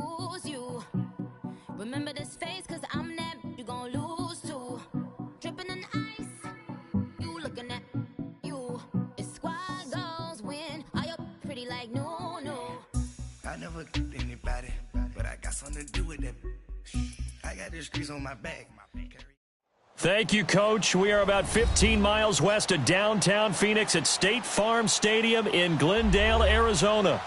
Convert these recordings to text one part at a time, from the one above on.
who's you. Remember this face, cause I'm that you gon' lose to. Dripping in ice, you looking at you. It's squad goals win. Are you pretty like no? I never anybody, but I got something to do with that. I got the streets on my back. Thank you, Coach. We are about 15 miles west of downtown Phoenix at State Farm Stadium in Glendale, Arizona.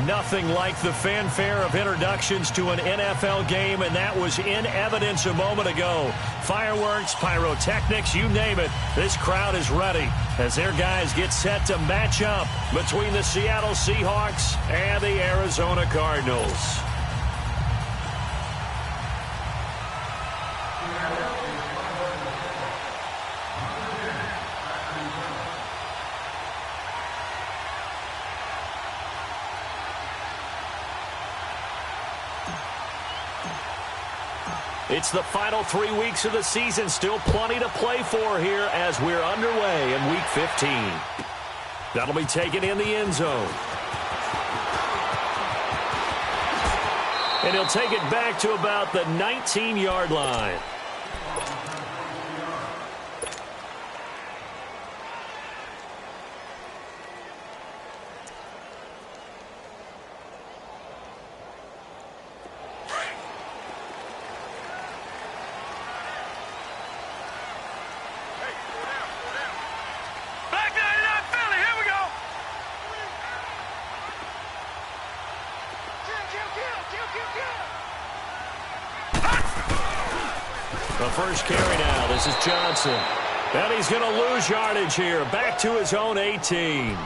Nothing like the fanfare of introductions to an NFL game, and that was in evidence a moment ago. Fireworks, pyrotechnics, you name it. This crowd is ready as their guys get set to match up between the Seattle Seahawks and the Arizona Cardinals. It's the final 3 weeks of the season. Still plenty to play for here as we're underway in Week 15. That'll be taken in the end zone. And he'll take it back to about the 19-yard line. The first carry now. This is Johnson. And he's going to lose yardage here. Back to his own 18.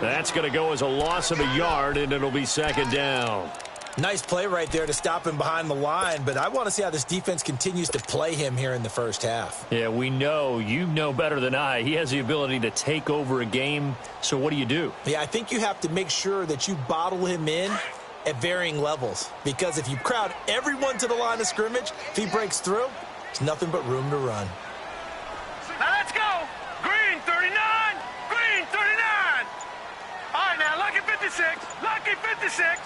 That's going to go as a loss of a yard, and it'll be second down. Nice play right there to stop him behind the line, but I want to see how this defense continues to play him here in the first half. Yeah, we know. You know better than I. He has the ability to take over a game, so what do? Yeah, I think you have to make sure that you bottle him in at varying levels, because if you crowd everyone to the line of scrimmage, if he breaks through, there's nothing but room to run. Now let's go. Green 39. Green 39. All right, now lucky 56. Lucky 56.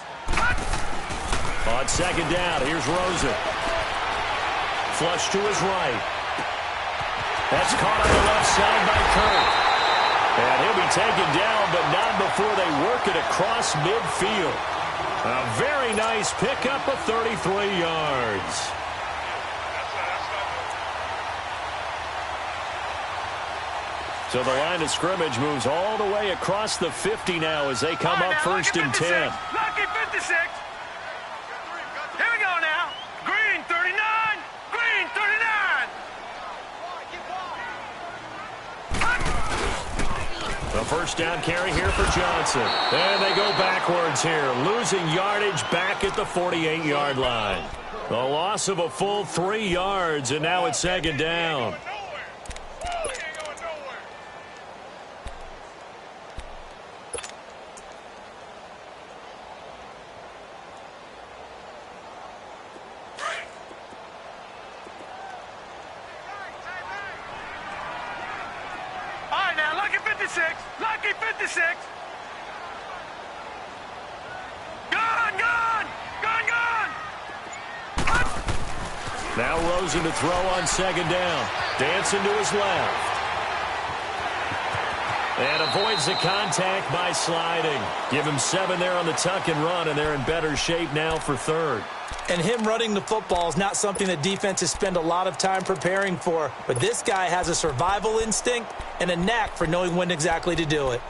On second down, here's Rosen. Flush to his right. That's caught on the left side by Kurt. And he'll be taken down, but not before they work it across midfield. A very nice pickup of 33 yards. So the line of scrimmage moves all the way across the 50 now as they come up first and 10. Lucky 56. Here we go now. Green 39. Green 39. The first down carry here for Johnson. And they go backwards here, losing yardage back at the 48-yard line. A loss of a full 3 yards, and now it's second down. Lucky 56. Gone, gone, gone, gone. Now Rosen to throw on second down. Dancing to his left. And avoids the contact by sliding. Give him 7 there on the tuck and run, and they're in better shape now for third. And him running the football is not something that defenses spend a lot of time preparing for. But this guy has a survival instinct and a knack for knowing when exactly to do it.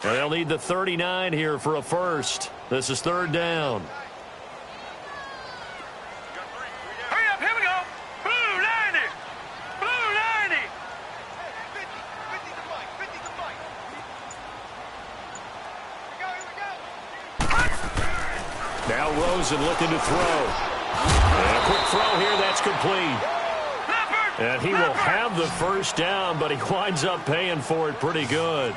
And they'll need the 39 here for a first. This is third down. Hurry up, here we go. Blue 90. Blue 90. Now Rosen looking to throw. And a quick throw here, that's complete. And he will have the first down, but he winds up paying for it pretty good.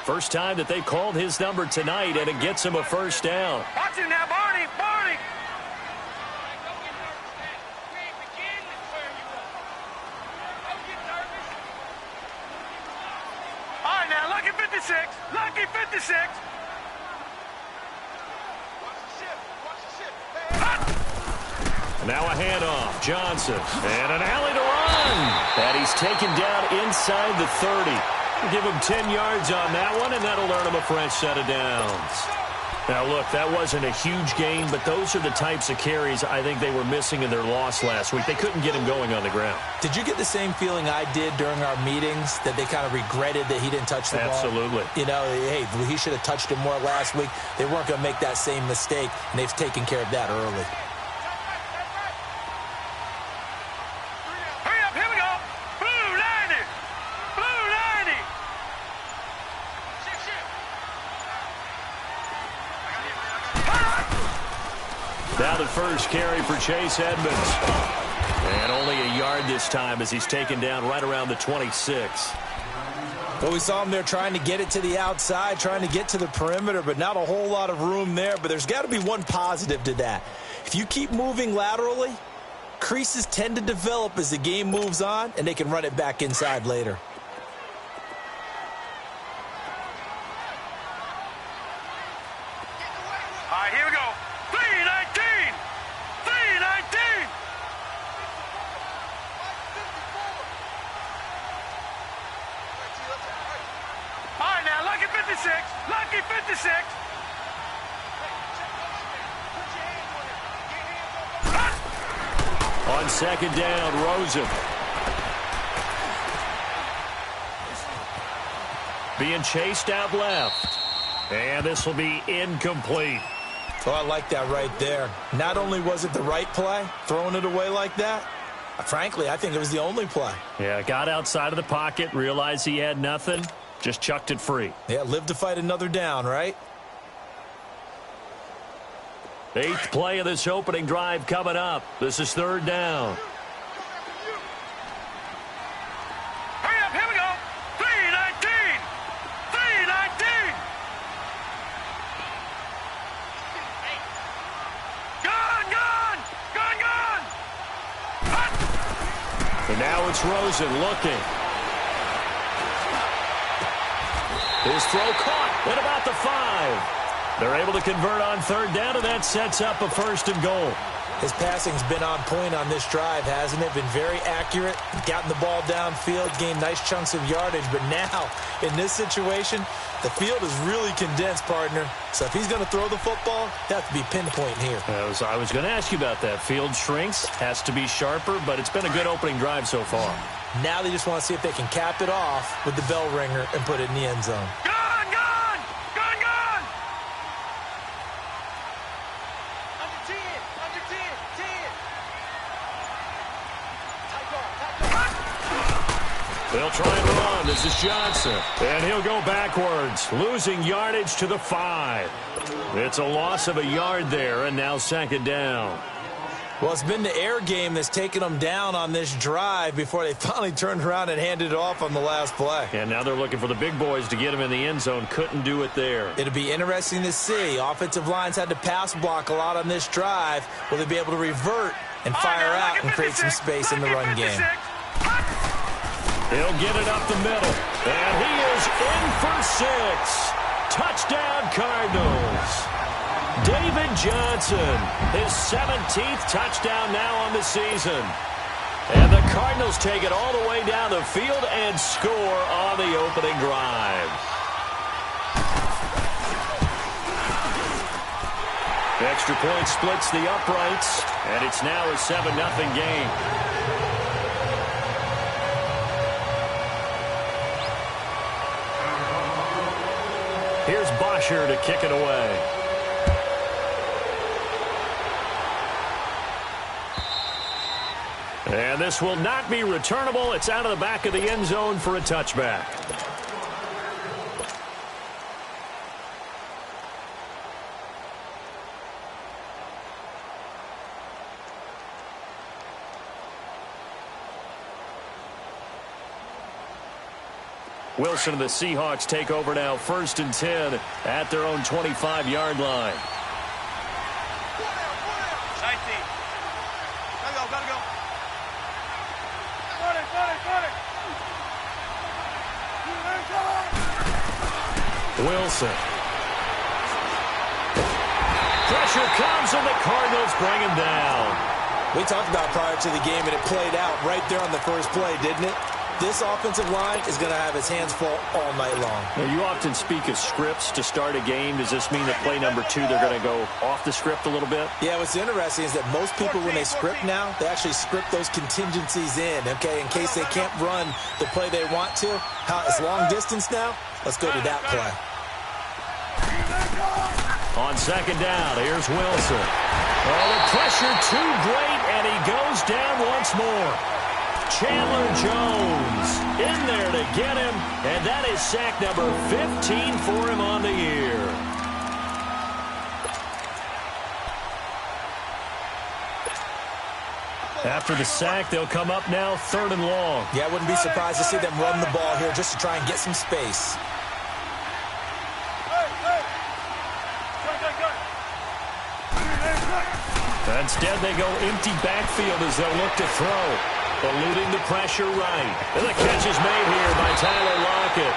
First time that they called his number tonight, and it gets him a first down. Watch it now, Barney, Barney. All right, now, lucky 56. Lucky 56. 56. Now a handoff. Johnson. And an alley to run. And he's taken down inside the 30. We'll give him 10 yards on that one, and that'll earn him a fresh set of downs. Now, look, that wasn't a huge gain, but those are the types of carries I think they were missing in their loss last week. They couldn't get him going on the ground. Did you get the same feeling I did during our meetings, that they kind of regretted that he didn't touch the ball? Absolutely. You know, hey, he should have touched it more last week. They weren't going to make that same mistake, and they've taken care of that early. Hurry up, here we go. Blue 90. Blue 90. Now the first carry for Chase Edmonds. And only a yard this time as he's taken down right around the 26. Well, we saw him there trying to get it to the outside, trying to get to the perimeter, but not a whole lot of room there. But there's got to be one positive to that. If you keep moving laterally, creases tend to develop as the game moves on, and they can run it back inside later. All right, here we go. 319. 319. All right, now, lucky 56. Lucky 56. On second down, Rosen. Being chased out left. And this will be incomplete. Oh, I like that right there. Not only was it the right play, throwing it away like that, frankly, I think it was the only play. Yeah, got outside of the pocket, realized he had nothing, just chucked it free. Yeah, live to fight another down, right? 8th play of this opening drive coming up. This is third down. Hurry up, here we go. 319. 319. Gone, gone. Gone, gone. And now it's Rosen looking. His throw caught at about the 5. They're able to convert on third down, and that sets up a 1st and goal. His passing's been on point on this drive, hasn't it? Been very accurate, gotten the ball downfield, gained nice chunks of yardage. But now, in this situation, the field is really condensed, partner. So if he's going to throw the football, that has to be pinpoint here. I was going to ask you about that. Field shrinks, has to be sharper, but it's been a good opening drive so far. Now they just want to see if they can cap it off with the bell ringer and put it in the end zone. Gone, gone. Gone, gone. Under 10. Under 10. 10. They'll try and run. This is Johnson. And he'll go backwards, losing yardage to the 5. It's a loss of a yard there, and now second down. Well, it's been the air game that's taken them down on this drive before they finally turned around and handed it off on the last play. And now they're looking for the big boys to get him in the end zone. Couldn't do it there. It'll be interesting to see. Offensive lines had to pass block a lot on this drive. Will they be able to revert and fire out and create some space in the run game? He'll get it up the middle. And he is in for 6. Touchdown, Cardinals. David Johnson, his 17th touchdown now on the season. And the Cardinals take it all the way down the field and score on the opening drive. Extra point splits the uprights, and it's now a 7-0 game. Here's Bosher to kick it away. And this will not be returnable. It's out of the back of the end zone for a touchback. Wilson and the Seahawks take over now, 1st and 10 at their own 25-yard line. 19. Gotta go. Wilson. Pressure comes, and the Cardinals bring him down. We talked about prior to the game, and it played out right there on the first play, didn't it? This offensive line is going to have its hands full all night long. Now, you often speak of scripts to start a game. Does this mean that play number 2, they're going to go off the script a little bit? Yeah, what's interesting is that most people, when they script now, they actually script those contingencies in, okay, in case they can't run the play they want to. How it's long distance now? Let's go to that play. On second down, here's Wilson. Oh, the pressure too great, and he goes down once more. Chandler Jones in there to get him, and that is sack number 15 for him on the year. After the sack, they'll come up now 3rd and long. Yeah, I wouldn't be surprised to see them run the ball here just to try and get some space. Instead, they go empty backfield as they'll look to throw. Eluding the pressure right. And the catch is made here by Tyler Lockett.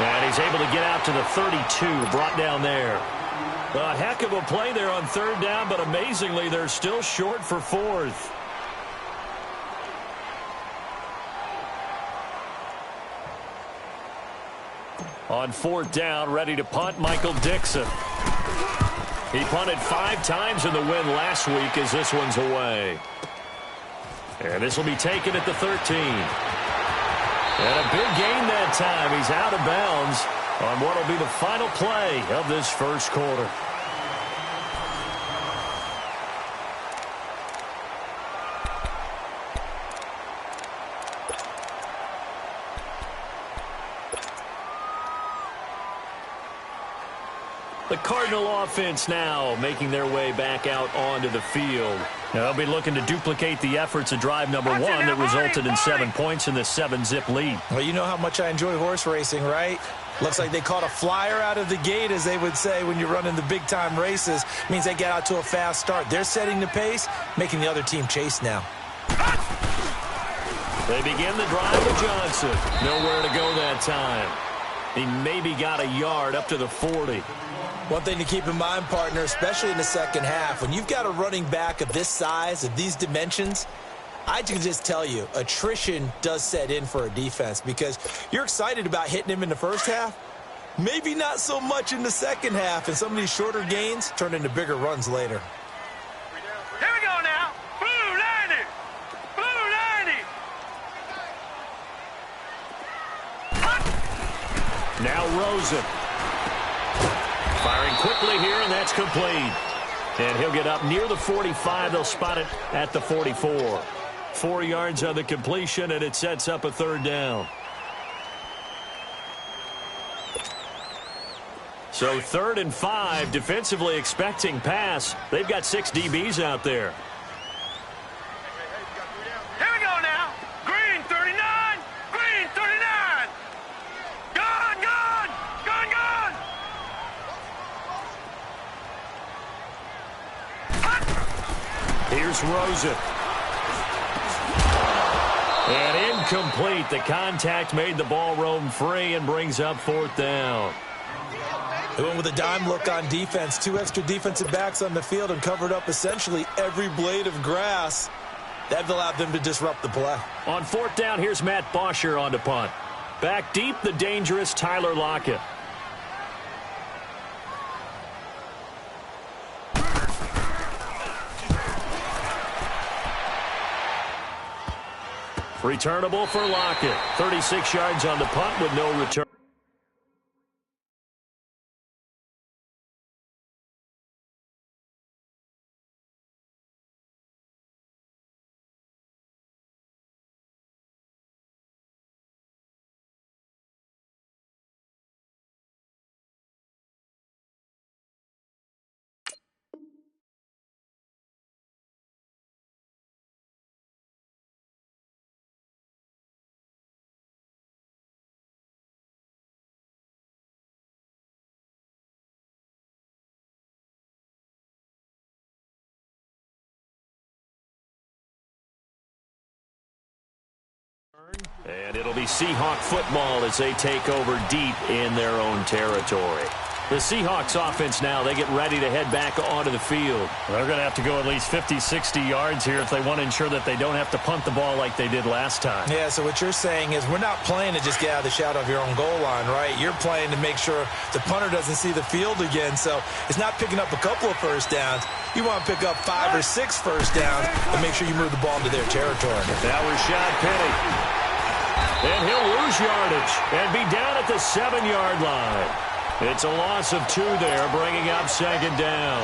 And he's able to get out to the 32, brought down there. A heck of a play there on 3rd down, but amazingly, they're still short for 4th. On 4th down, ready to punt, Michael Dixon. He punted 5 times in the win last week as this one's away. And this will be taken at the 13. And a big gain that time. He's out of bounds on what will be the final play of this first quarter. The Cardinal offense now making their way back out onto the field. Now they'll be looking to duplicate the efforts of drive number 1 that resulted in 7 points in this 7-zip lead. Well, you know how much I enjoy horse racing, right? Looks like they caught a flyer out of the gate, as they would say when you're running the big-time races. Means they get out to a fast start. They're setting the pace, making the other team chase now. They begin the drive with Johnson. Nowhere to go that time. He maybe got a yard up to the 40. One thing to keep in mind, partner, especially in the second half, when you've got a running back of this size, of these dimensions, I can just tell you, attrition does set in for a defense because you're excited about hitting him in the first half. Maybe not so much in the second half, and some of these shorter gains turn into bigger runs later. Here we go now. Blue 90. Blue 90. Now Rosen. Firing quickly here, and that's complete. And he'll get up near the 45. They'll spot it at the 44. 4 yards on the completion, and it sets up a 3rd down. So 3rd and 5, defensively expecting pass. They've got 6 DBs out there. Here we go now. Green 39. Green 39. Gone, gone. Gone, gone. Here's Rosen. And incomplete. The contact made the ball roam free and brings up 4th down. They went with a dime look on defense. 2 extra defensive backs on the field and covered up essentially every blade of grass. That allowed them to disrupt the play. On 4th down, here's Matt Bosher on to punt. Back deep, the dangerous Tyler Lockett. Returnable for Lockett. 36 yards on the punt with no return. And it'll be Seahawk football as they take over deep in their own territory. The Seahawks offense now, they get ready to head back onto the field. They're going to have to go at least 50, 60 yards here if they want to ensure that they don't have to punt the ball like they did last time. Yeah, so what you're saying is we're not playing to just get out of the shadow of your own goal line, right? You're playing to make sure the punter doesn't see the field again. So it's not picking up a couple of first downs. You want to pick up 5 or 6 first downs and make sure you move the ball into their territory. That was Rashad Penny. And he'll lose yardage and be down at the 7-yard line. It's a loss of 2 there, bringing up second down.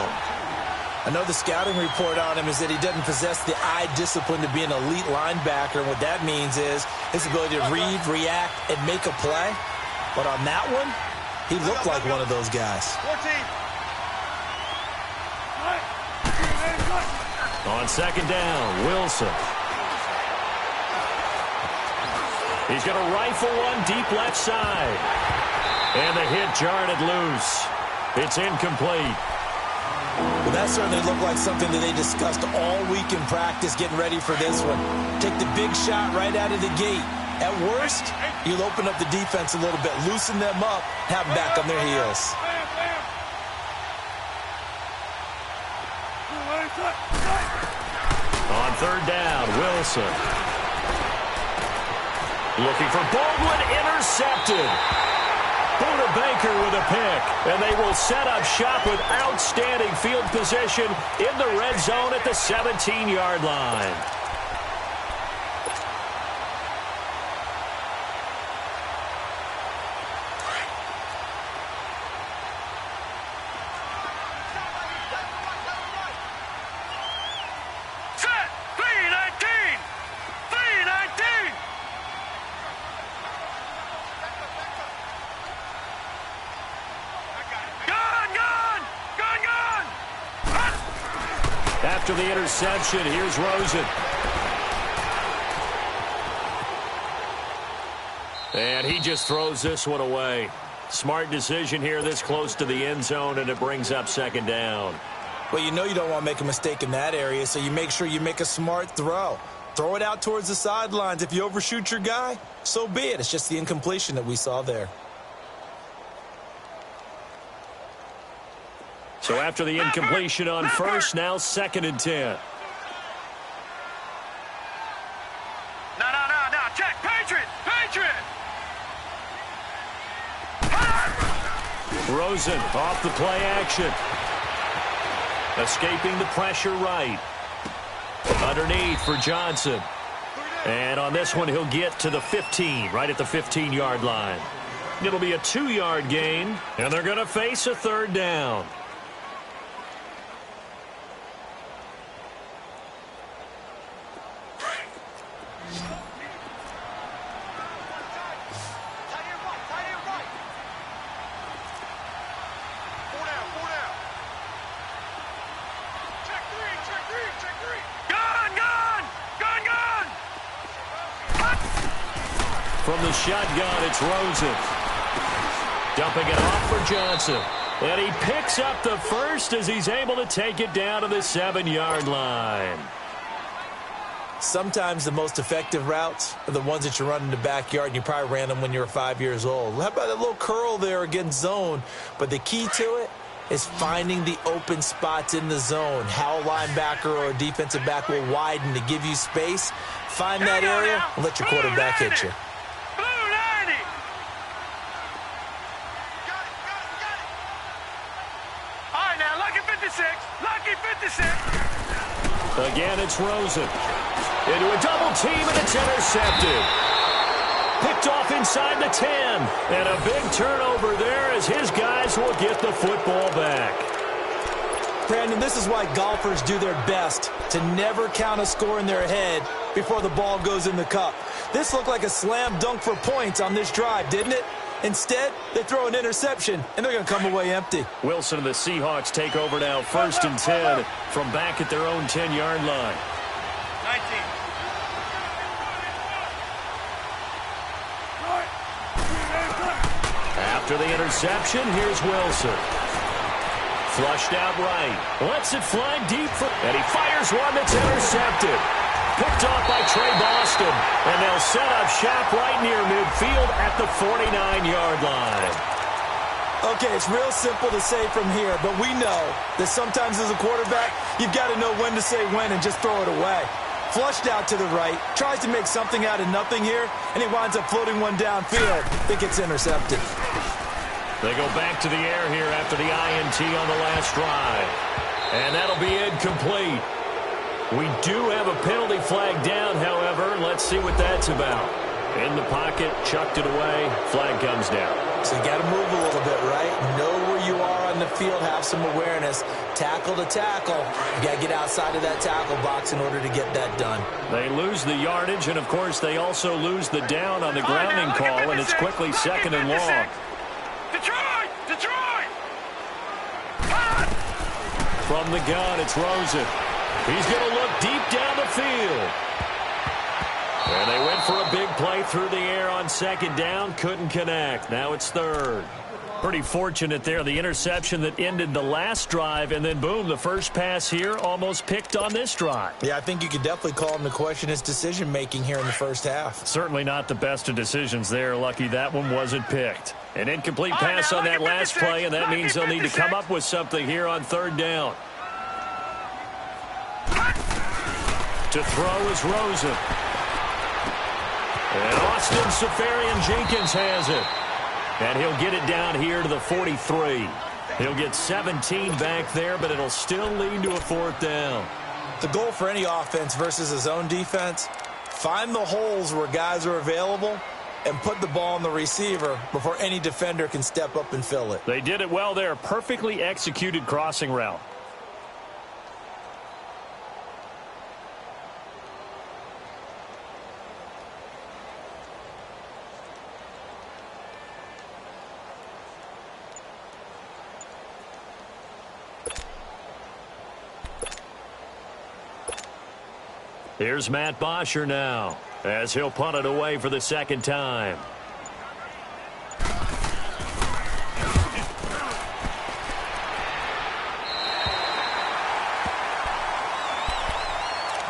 I know the scouting report on him is that he doesn't possess the eye discipline to be an elite linebacker. And what that means is his ability to read, react, and make a play. But on that one, he looked like one of those guys. 14. On second down, Wilson. He's going to rifle one deep left side. And the hit jarred it loose. It's incomplete. Well, that certainly looked like something that they discussed all week in practice getting ready for this one. Take the big shot right out of the gate. At worst, you'll open up the defense a little bit, loosen them up, have them back on their heels. On third down, Wilson. Looking for Baldwin, intercepted. Buda Baker with a pick, and they will set up shop with outstanding field position in the red zone at the 17-yard line. Set. 319. 319. After the interception, here's Rosen. And he just throws this one away. Smart decision here this close to the end zone, and it brings up second down. Well, you know you don't want to make a mistake in that area, so you make sure you make a smart throw. Throw it out towards the sidelines. If you overshoot your guy, so be it. It's just the incompletion that we saw there. So after the incompletion on first, now 2nd and 10. No. Check. Patriot. Rosen off the play action. Escaping the pressure right. Underneath for Johnson. And on this one, he'll get to the 15, right at the 15-yard line. It'll be a 2-yard gain, and they're going to face a third down. From the shotgun, it's Rosen. Dumping it off for Johnson. And he picks up the first as he's able to take it down to the 7-yard line. Sometimes the most effective routes are the ones that you run in the backyard, and you probably ran them when you were 5 years old. How about that little curl there against zone? But the key to it is finding the open spots in the zone. How a linebacker or a defensive back will widen to give you space. Find that area and let your quarterback hit you. Lucky 56. Again, it's Rosen. Into a double team, and it's intercepted. Picked off inside the 10. And a big turnover there as his guys will get the football back. Brandon, this is why golfers do their best to never count a score in their head before the ball goes in the cup. This looked like a slam dunk for points on this drive, didn't it? Instead, they throw an interception, and they're going to come away empty. Wilson and the Seahawks take over now 1st and 10 from back at their own 10-yard line. 19. After the interception, here's Wilson. Flushed out right. Lets it fly deep, and he fires one that's intercepted. picked off by Trey Boston. And they'll set up shop right near midfield at the 49-yard line. Okay, it's real simple to say from here, but we know that sometimes as a quarterback, you've got to know when to say when and just throw it away. Flushed out to the right, tries to make something out of nothing here, and he winds up floating one downfield. It gets intercepted. They go back to the air here after the INT on the last drive. And that'll be incomplete. We do have a penalty flag down, however. Let's see what that's about. In the pocket, chucked it away, flag comes down. So you got to move a little bit, right? Know where you are on the field, have some awareness. Tackle to tackle. You got to get outside of that tackle box in order to get that done. They lose the yardage, and, of course, they also lose the down on the grounding call, and it's quickly second and long. Detroit! Detroit! From the gun, it's Rosen. He's going to look deep down the field. And they went for a big play through the air on second down. Couldn't connect. Now it's third. Pretty fortunate there. The interception that ended the last drive, and then, boom, the first pass here almost picked on this drive. Yeah, I think you could definitely call him to question his decision-making here in the first half. Certainly not the best of decisions there. Lucky that one wasn't picked. An incomplete pass on that last play, and that means they'll need to come up with something here on third down. To throw is Rosen. And Austin Safarian-Jenkins has it. And he'll get it down here to the 43. He'll get 17 back there, but it'll still lead to a fourth down. The goal for any offense versus his own defense, find the holes where guys are available and put the ball on the receiver before any defender can step up and fill it. They did it well there. Perfectly executed crossing route. Here's Matt Bosher now, as he'll punt it away for the second time.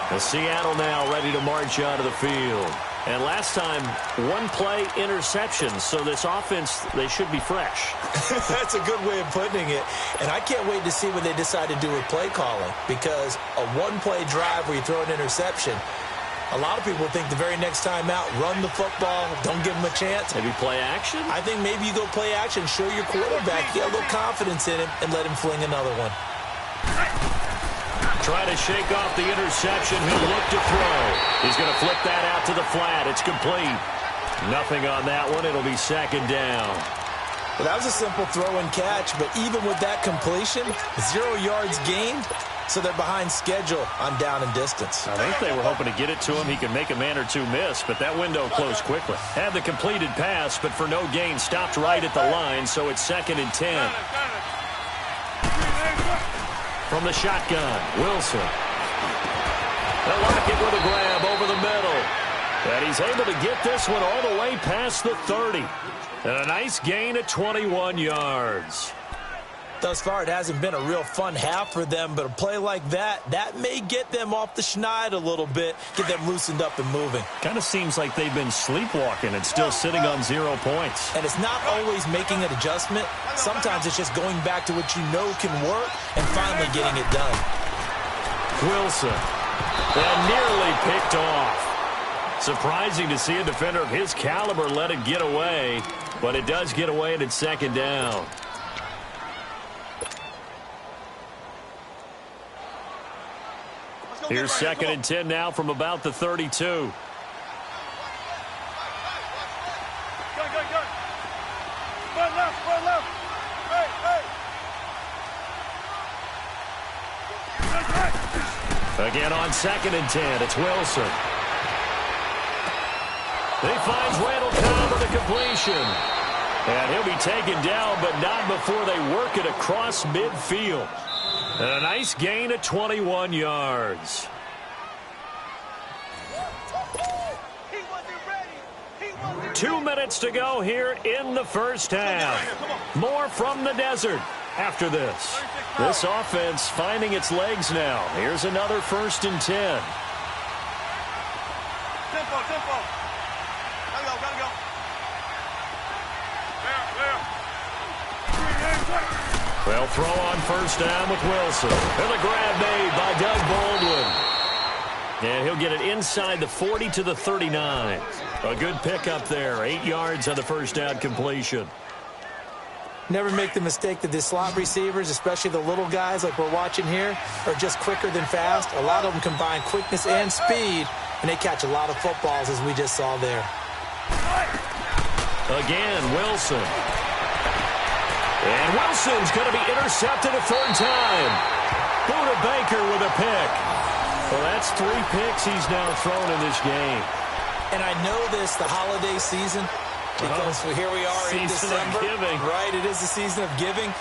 The Seattle now ready to march out of the field. And last time, one-play interception, so this offense, they should be fresh. That's a good way of putting it. And I can't wait to see what they decide to do with play calling, because a one-play drive where you throw an interception, a lot of people think the very next time out, run the football, don't give them a chance. Maybe play action? I think maybe you go play action, show your quarterback, get a little confidence in him, and let him fling another one. Trying to shake off the interception. He'll look to throw. He's going to flip that out to the flat. It's complete. Nothing on that one. It'll be second down. Well, that was a simple throw and catch, but even with that completion, 0 yards gained, so they're behind schedule on down and distance. I think they were hoping to get it to him. He could make a man or two miss, but that window closed quickly. Had the completed pass, but for no gain, stopped right at the line, so it's 2nd and 10. From the shotgun, Wilson. They'll lock it with a grab over the middle. And he's able to get this one all the way past the 30. And a nice gain of 21 yards. Thus far, it hasn't been a real fun half for them, but a play like that may get them off the schneid a little bit, get them loosened up and moving. Kind of seems like they've been sleepwalking and still sitting on 0 points. And it's not always making an adjustment. Sometimes it's just going back to what you know can work and finally getting it done. Wilson. And nearly picked off. Surprising to see a defender of his caliber let it get away, but it does get away and it's second down. Here's 2nd and 10 now from about the 32. Go. Run left. Hey. Again on 2nd and 10, it's Wilson. He finds Randall Cobb with a completion. And he'll be taken down, but not before they work it across midfield. And a nice gain of 21 yards. 2 minutes to go here in the first half. More from the desert after this. This offense finding its legs now. Here's another 1st and 10. Tempo. Gotta go. Well, throw on first down with Wilson. And the grab made by Doug Baldwin. And he'll get it inside the 40 to the 39. A good pickup there. 8 yards on the first down completion. Never make the mistake that the slot receivers, especially the little guys like we're watching here, are just quicker than fast. A lot of them combine quickness and speed, and they catch a lot of footballs, as we just saw there. Again, Wilson. And Wilson's going to be intercepted a third time. Buda Baker with a pick. Well, that's 3 picks he's now thrown in this game. And I know this, the holiday season, because here we are in December. Right, it is the season of giving.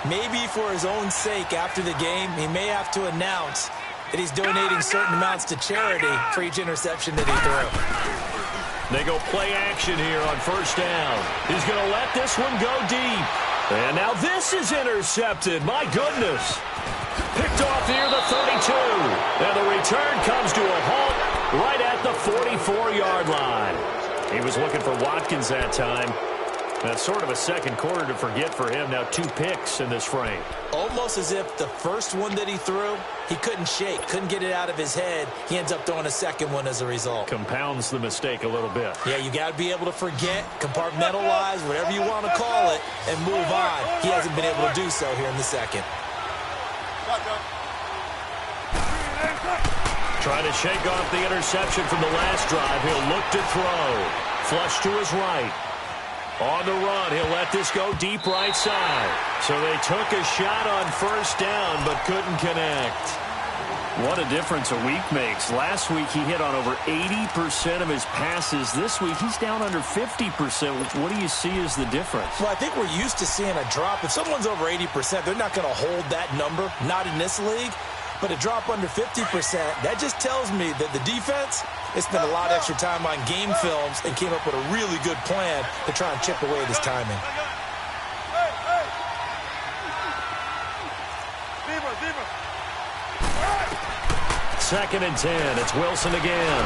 Maybe for his own sake after the game, he may have to announce that he's donating certain amounts to charity for each interception that he threw. They go play action here on first down. He's going to let this one go deep. And now this is intercepted. My goodness. Picked off near the 32. And the return comes to a halt right at the 44-yard line. He was looking for Watkins that time. That's sort of a second quarter to forget for him. Now 2 picks in this frame. Almost as if the first one that he threw, he couldn't shake, couldn't get it out of his head. He ends up throwing a second one as a result. Compounds the mistake a little bit. Yeah, you got to be able to forget, compartmentalize, whatever you want to call it, and move on. He hasn't been able to do so here in the second. Trying to shake off the interception from the last drive. He'll look to throw. Flush to his right. On the run, he'll let this go deep right side. So they took a shot on first down, but couldn't connect. What a difference a week makes. Last week, he hit on over 80% of his passes. This week, he's down under 50%. What do you see as the difference? Well, I think we're used to seeing a drop. If someone's over 80%, they're not going to hold that number, not in this league. But a drop under 50%, that just tells me that the defense, they spent a lot of extra time on game films and came up with a really good plan to try and chip away at his timing. Second and 10. It's Wilson again.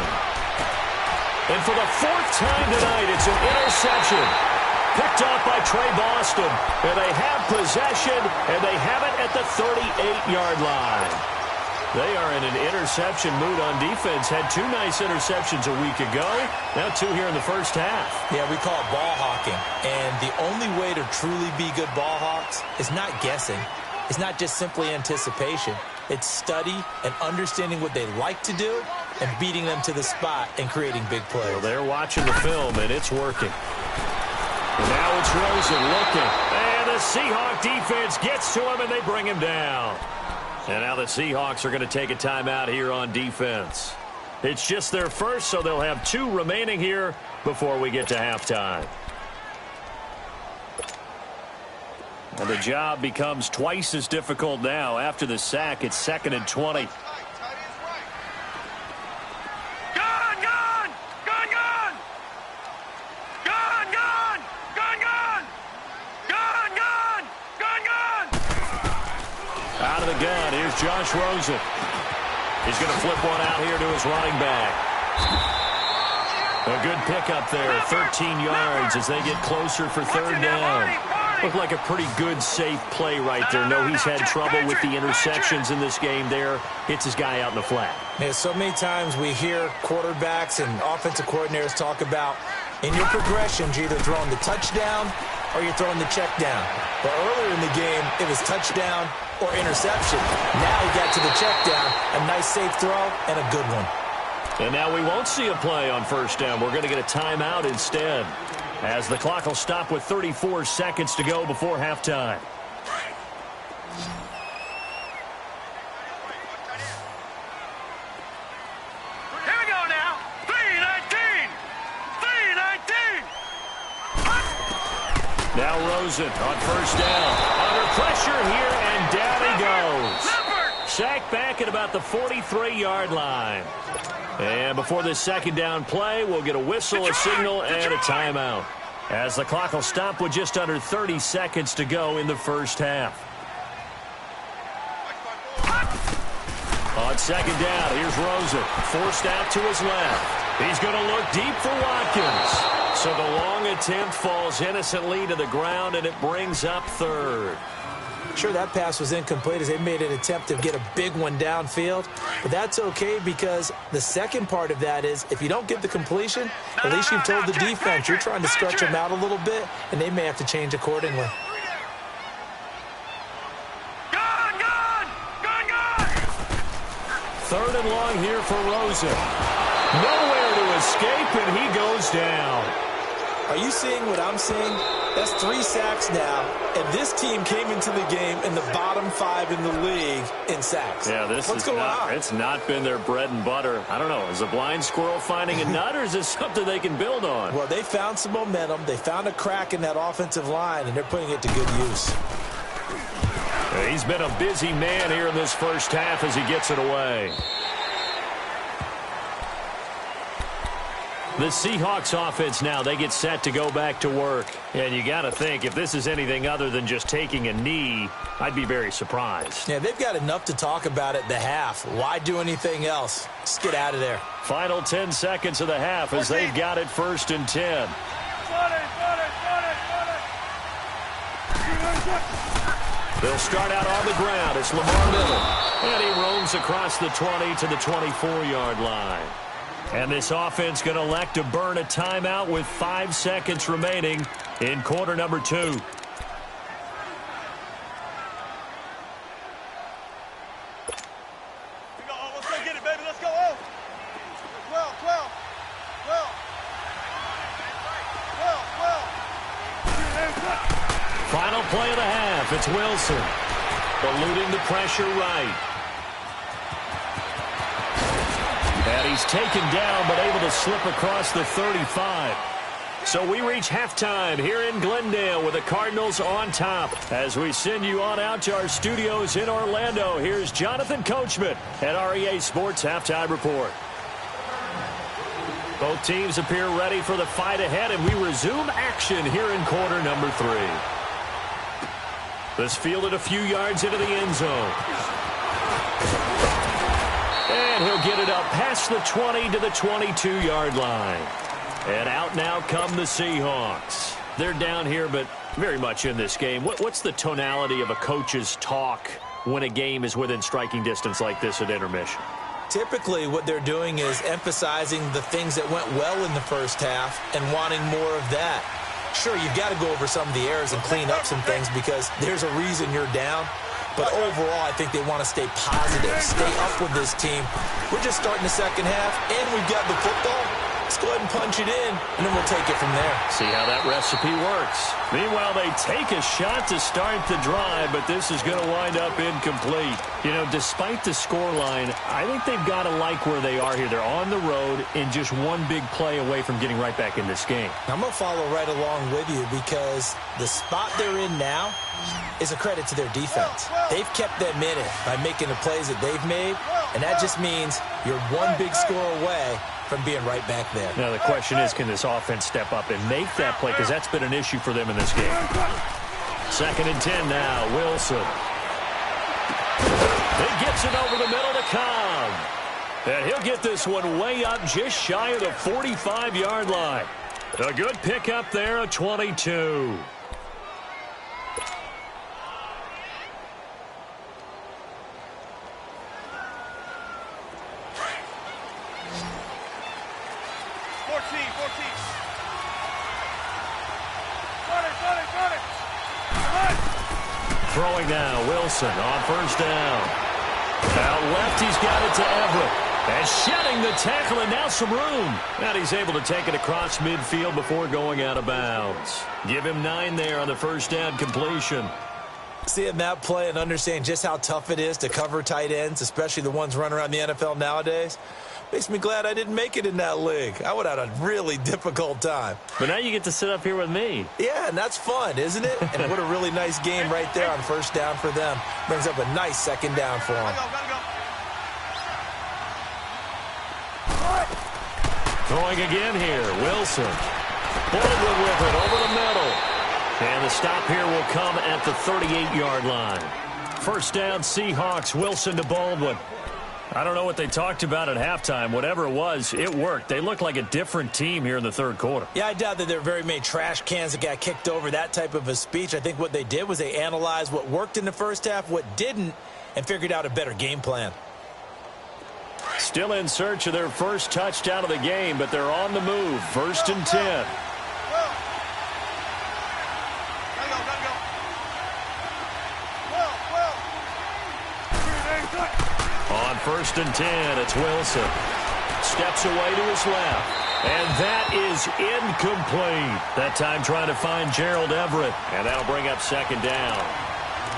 And for the 4th time tonight, it's an interception. Picked off by Trey Boston. And they have possession, and they have it at the 38-yard line. They are in an interception mood on defense. Had 2 nice interceptions a week ago. Now 2 here in the first half. Yeah, we call it ball hawking. And the only way to truly be good ball hawks is not guessing. It's not just simply anticipation. It's study and understanding what they like to do and beating them to the spot and creating big plays. Well, they're watching the film, and it's working. And now it's Rosen looking. And the Seahawk defense gets to him, and they bring him down. And now the Seahawks are going to take a timeout here on defense. It's just their first, so they'll have 2 remaining here before we get to halftime. And the job becomes twice as difficult now. After the sack, it's 2nd and 20. Out of the gun, here's Josh Rosen. He's going to flip one out here to his running back. A good pickup there, 13 yards as they get closer for 3rd down. Looked like a pretty good, safe play right there. No, he's had trouble with the interceptions in this game there. Hits his guy out in the flat. Yeah, so many times we hear quarterbacks and offensive coordinators talk about in your progressions, you're either throwing the touchdown or you're throwing the check down. But earlier in the game, it was touchdown or interception. Now he got to the check down, a nice safe throw and a good one. And now we won't see a play on first down. We're going to get a timeout instead, as the clock will stop with 34 seconds to go before halftime. Here we go now. 3:19. 3:19. Now Rosen on first down. Under pressure here, and down he goes. Sacked back at about the 43-yard line. And before this second down play, we'll get a whistle, a signal, and a timeout, as the clock will stop with just under 30 seconds to go in the first half. On second down, here's Rosen. Forced out to his left. He's going to look deep for Watkins. So the long attempt falls innocently to the ground, and it brings up third. Sure, that pass was incomplete as they made an attempt to get a big one downfield. But that's okay because the second part of that is if you don't get the completion, at least you've told the defense you're trying to stretch them out a little bit, and they may have to change accordingly. Third and long here for Rosen. Nowhere to escape, and he goes down. Are you seeing what I'm seeing? That's 3 sacks now, and this team came into the game in the bottom 5 in the league in sacks. Yeah, What's going on? It's not been their bread and butter. I don't know. Is a blind squirrel finding a nut, or is this something they can build on? Well, they found some momentum. They found a crack in that offensive line, and they're putting it to good use. He's been a busy man here in this first half as he gets it away. The Seahawks offense now, they get set to go back to work. And you got to think, if this is anything other than just taking a knee, I'd be very surprised. Yeah, they've got enough to talk about at the half. Why do anything else? Just get out of there. Final 10 seconds of the half as they've got it 1st and 10. They'll start out on the ground. It's Lamar Miller. And he roams across the 20 to the 24-yard line. And this offense going to elect to burn a timeout with 5 seconds remaining in quarter number 2. Let's go get it, baby. Let's go. Oh. 12. Final play of the half. It's Wilson. Eluding the pressure right. And he's taken down, but able to slip across the 35. So we reach halftime here in Glendale with the Cardinals on top. As we send you on out to our studios in Orlando, here's Jonathan Coachman at REA Sports Halftime Report. Both teams appear ready for the fight ahead, and we resume action here in quarter number 3. This fielded a few yards into the end zone. And he'll get it up past the 20 to the 22-yard line. And out now come the Seahawks. They're down here, but very much in this game. What's the tonality of a coach's talk when a game is within striking distance like this at intermission? Typically, what they're doing is emphasizing the things that went well in the first half and wanting more of that. Sure, you've got to go over some of the errors and clean up some things because there's a reason you're down. But overall, I think they want to stay positive, stay up with this team. We're just starting the second half, and we've got the football. Let's go ahead and punch it in, and then we'll take it from there. See how that recipe works. Meanwhile, they take a shot to start the drive, but this is going to wind up incomplete. You know, despite the scoreline, I think they've got to like where they are here. They're on the road and just one big play away from getting right back in this game. I'm going to follow right along with you because the spot they're in now is a credit to their defense. They've kept them in it by making the plays that they've made, and that just means you're one big score away from being right back there. Now, the question is, can this offense step up and make that play? Because that's been an issue for them in this game. 2nd and 10 now. Wilson. He gets it over the middle to Cobb. And he'll get this one way up just shy of the 45-yard line. A good pickup there, a 22. Throwing now, Wilson on 1st down. Out left, he's got it to Everett. And shedding the tackle, and now some room. And he's able to take it across midfield before going out of bounds. Give him 9 there on the 1st down completion. Seeing that play and understanding just how tough it is to cover tight ends, especially the ones running around the NFL nowadays, makes me glad I didn't make it in that league. I would have had a really difficult time. But now you get to sit up here with me. Yeah, and that's fun, isn't it? And what a really nice game right there on 1st down for them. Brings up a nice 2nd down for them. Going again here, Wilson. Baldwin with it over the middle. And the stop here will come at the 38-yard line. 1st down, Seahawks. Wilson to Baldwin. I don't know what they talked about at halftime. Whatever it was, it worked. They looked like a different team here in the third quarter. Yeah, I doubt that there were very many trash cans that got kicked over, that type of a speech. I think what they did was they analyzed what worked in the first half, what didn't, and figured out a better game plan. Still in search of their first touchdown of the game, but they're on the move. First and 10. On first and 10, it's Wilson. Steps away to his left. And that is incomplete. That time trying to find Gerald Everett. And that'll bring up second down.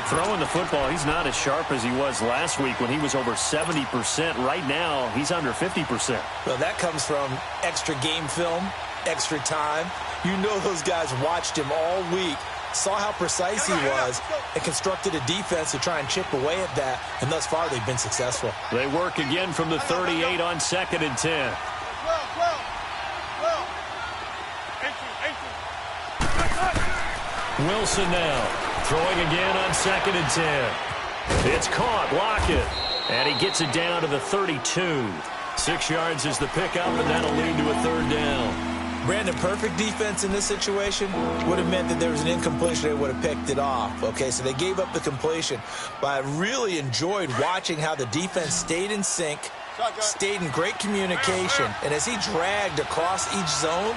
Throwing the football, he's not as sharp as he was last week when he was over 70%. Right now, he's under 50%. Well, that comes from extra game film, extra time. You know those guys watched him all week, saw how precise he was, and constructed a defense to try and chip away at that. And thus far, they've been successful. They work again from the 38 on second and 10. Wilson now. Throwing again on second and 10. It's caught. Lockett. And he gets it down to the 32. 6 yards is the pickup, and that'll lead to a third down. Brandon, perfect defense in this situation would have meant that there was an incompletion. They would have picked it off. Okay, so they gave up the completion. But I really enjoyed watching how the defense stayed in sync, stayed in great communication. And as he dragged across each zone,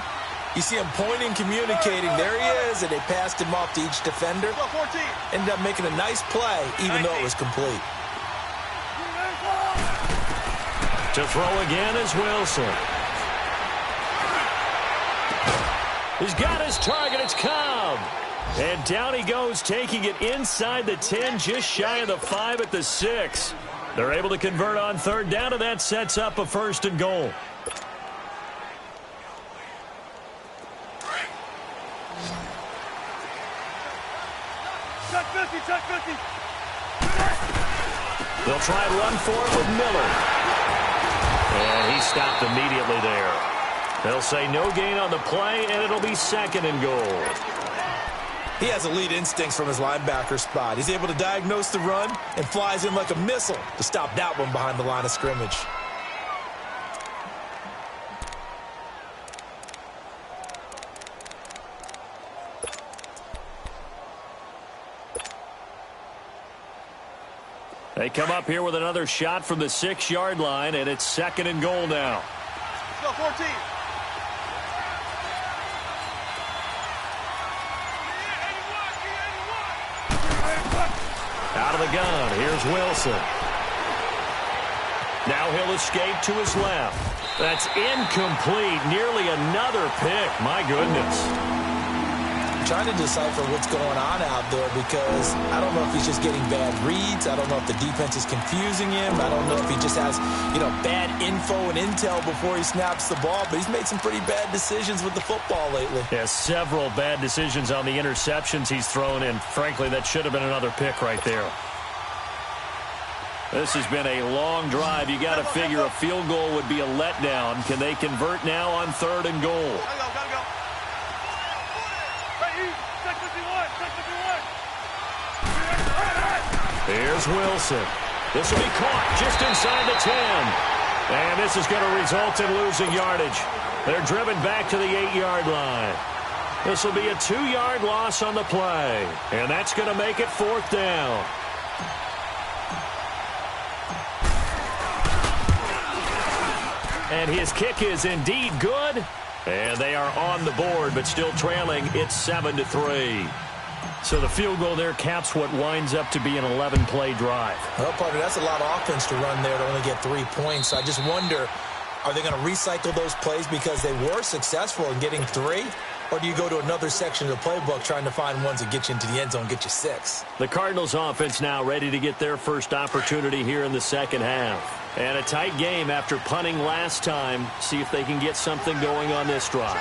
you see him pointing, communicating. There he is, and they passed him off to each defender. Ended up making a nice play, even though it was complete. To throw again is Wilson. He's got his target. It's Cobb. And down he goes, taking it inside the 10, just shy of the 5 at the 6. They're able to convert on third down, and that sets up a first and goal. They'll try and run for it with Miller. And he stopped immediately there. They'll say no gain on the play, and it'll be second and goal. He has elite instincts from his linebacker spot. He's able to diagnose the run and flies in like a missile to stop that one behind the line of scrimmage. They come up here with another shot from the 6-yard line, and it's second and goal now. Let's go, 14. Out of the gun, here's Wilson. Now he'll escape to his left. That's incomplete. Nearly another pick. My goodness. I'm trying to decipher what's going on out there because I don't know if he's just getting bad reads. I don't know if the defense is confusing him. I don't know if he just has, bad info and intel before he snaps the ball. But he's made some pretty bad decisions with the football lately. Yeah, several bad decisions on the interceptions he's thrown in. Frankly, that should have been another pick right there. This has been a long drive. You got to figure a field goal would be a letdown. Can they convert now on third and goal? Here's Wilson. This will be caught just inside the 10. And this is going to result in losing yardage. They're driven back to the 8-yard line. This will be a 2-yard loss on the play. And that's going to make it fourth down. And his kick is indeed good. And they are on the board, but still trailing. It's 7-3. So the field goal there caps what winds up to be an 11-play drive. Well, partner, that's a lot of offense to run there to only get 3 points. I just wonder, are they going to recycle those plays because they were successful in getting 3? Or do you go to another section of the playbook trying to find ones that get you into the end zone, get you 6? The Cardinals offense now ready to get their first opportunity here in the second half. And a tight game after punting last time. See if they can get something going on this drive.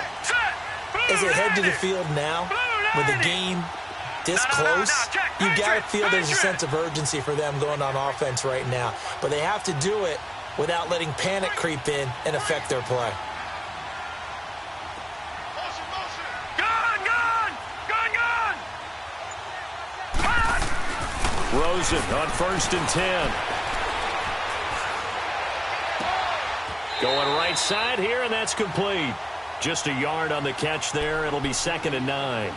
As they head to the field now, with the game this close, you got to feel there's a sense of urgency for them going on offense right now. But they have to do it without letting panic creep in and affect their play. Rosen on first and 10. Going right side here, and that's complete. Just a yard on the catch there. It'll be 2nd and 9.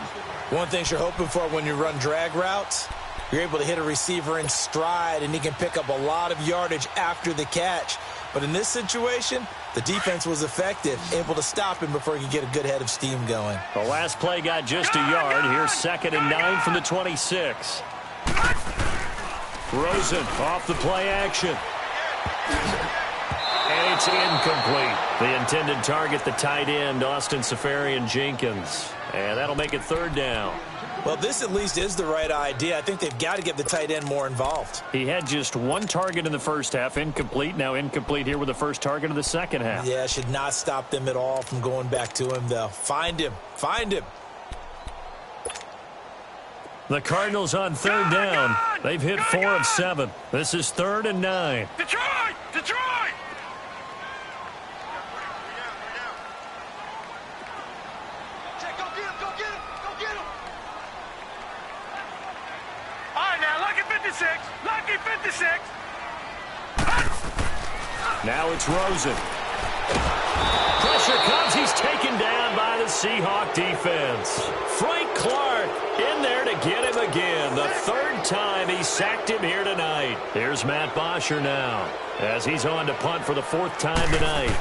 One thing you're hoping for when you run drag routes, you're able to hit a receiver in stride, and he can pick up a lot of yardage after the catch. But in this situation, the defense was effective, able to stop him before he could get a good head of steam going. The last play got just a yard. Here's 2nd and 9 from the 26. Rosen off the play action. And it's incomplete. The intended target, the tight end, Austin Safarian-Jenkins. And that'll make it 3rd down. Well, this at least is the right idea. I think they've got to get the tight end more involved. He had just 1 target in the first half, incomplete. Now incomplete here with the first target of the second half. Yeah, should not stop them at all from going back to him, though. Find him. Find him. The Cardinals on 3rd down. They've hit 4 of 7. This is 3rd and 9. Detroit! Detroit! Lucky 56. Now it's Rosen. Pressure comes. He's taken down by the Seahawk defense. Frank Clark in there to get him again. The 3rd time he sacked him here tonight. Here's Matt Bosher now as he's on to punt for the 4th time tonight.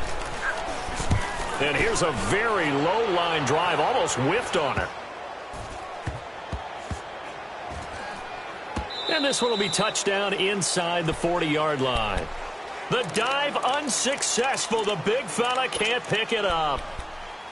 And here's a very low line drive. Almost whiffed on it. And this one will be touchdown inside the 40-yard line. The dive unsuccessful. The big fella can't pick it up.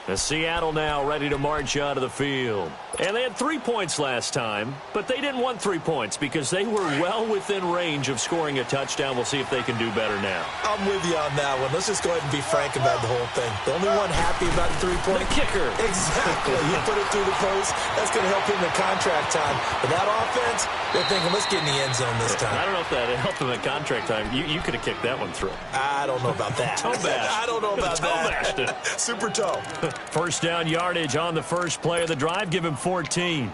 The Seattle now ready to march out of the field. And they had 3 points last time, but they didn't want 3 points because they were well within range of scoring a touchdown. We'll see if they can do better now. I'm with you on that one. Let's just go ahead and be frank about the whole thing. The only one happy about the 3-point. The kicker. Exactly. You put it through the post. That's going to help him in contract time. But that offense, they're thinking, let's get in the end zone this time. I don't know if that helped him at contract time. You could have kicked that one through. I don't know about that. Toe bash. I don't know about toe bashed it. Super toe. First down yardage on the first play of the drive. Give him 14.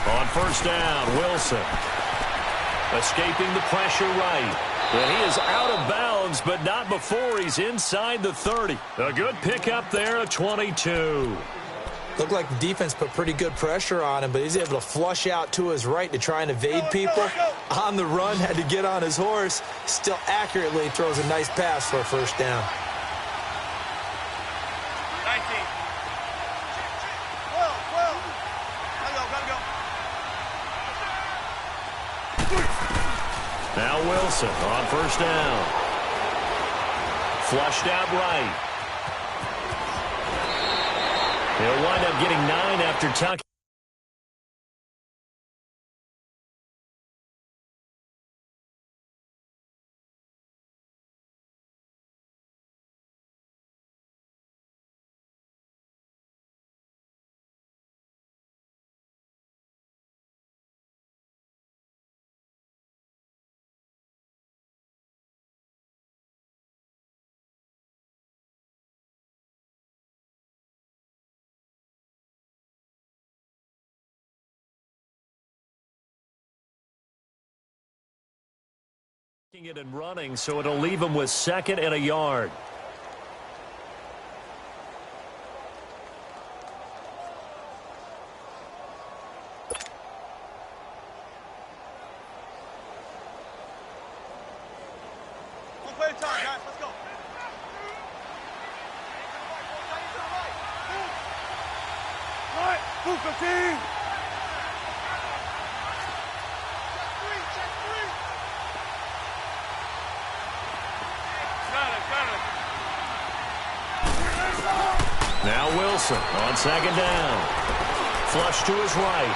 On first down, Wilson escaping the pressure right. And he is out of bounds, but not before he's inside the 30. A good pickup there at 22. Looked like the defense put pretty good pressure on him, but he's able to flush out to his right to try and evade people. On the run, had to get on his horse. Still accurately throws a nice pass for a first down. 19. Now Wilson on first down. Flushed out right. He'll wind up getting 9 after tucking. It and running, so it'll leave him with 2nd and a yard. One play at a time, guys. Let's go. Right, move 15. Now Wilson on 2nd down. Flush to his right.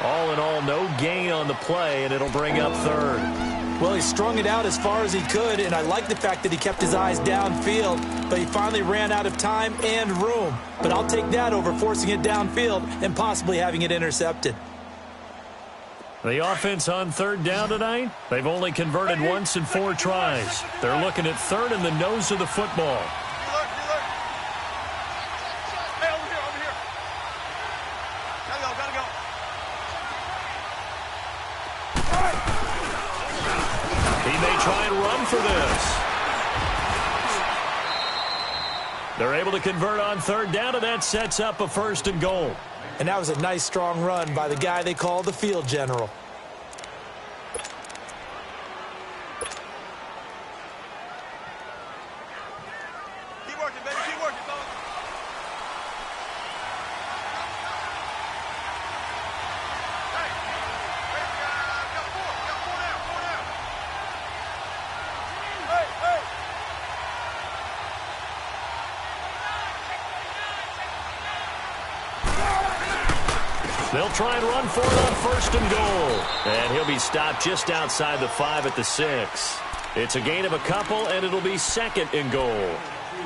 All in all, no gain on the play, and it'll bring up 3rd. Well, he strung it out as far as he could, and I like the fact that he kept his eyes downfield, but he finally ran out of time and room. But I'll take that over forcing it downfield and possibly having it intercepted. The offense on third down tonight, they've only converted once in 4 tries. They're looking at third in the nose of the football. Hey, over here. Gotta go. He may try and run for this. They're able to convert on third down, and that sets up a 1st and goal. And that was a nice, strong run by the guy they call the field general. Keep working, baby. Keep working, fellas. Hey, we got 4. We got 4 down. Hey. They'll try and run for it on 1st and goal. And he'll be stopped just outside the 5 at the 6. It's a gain of a couple, and it'll be 2nd and goal.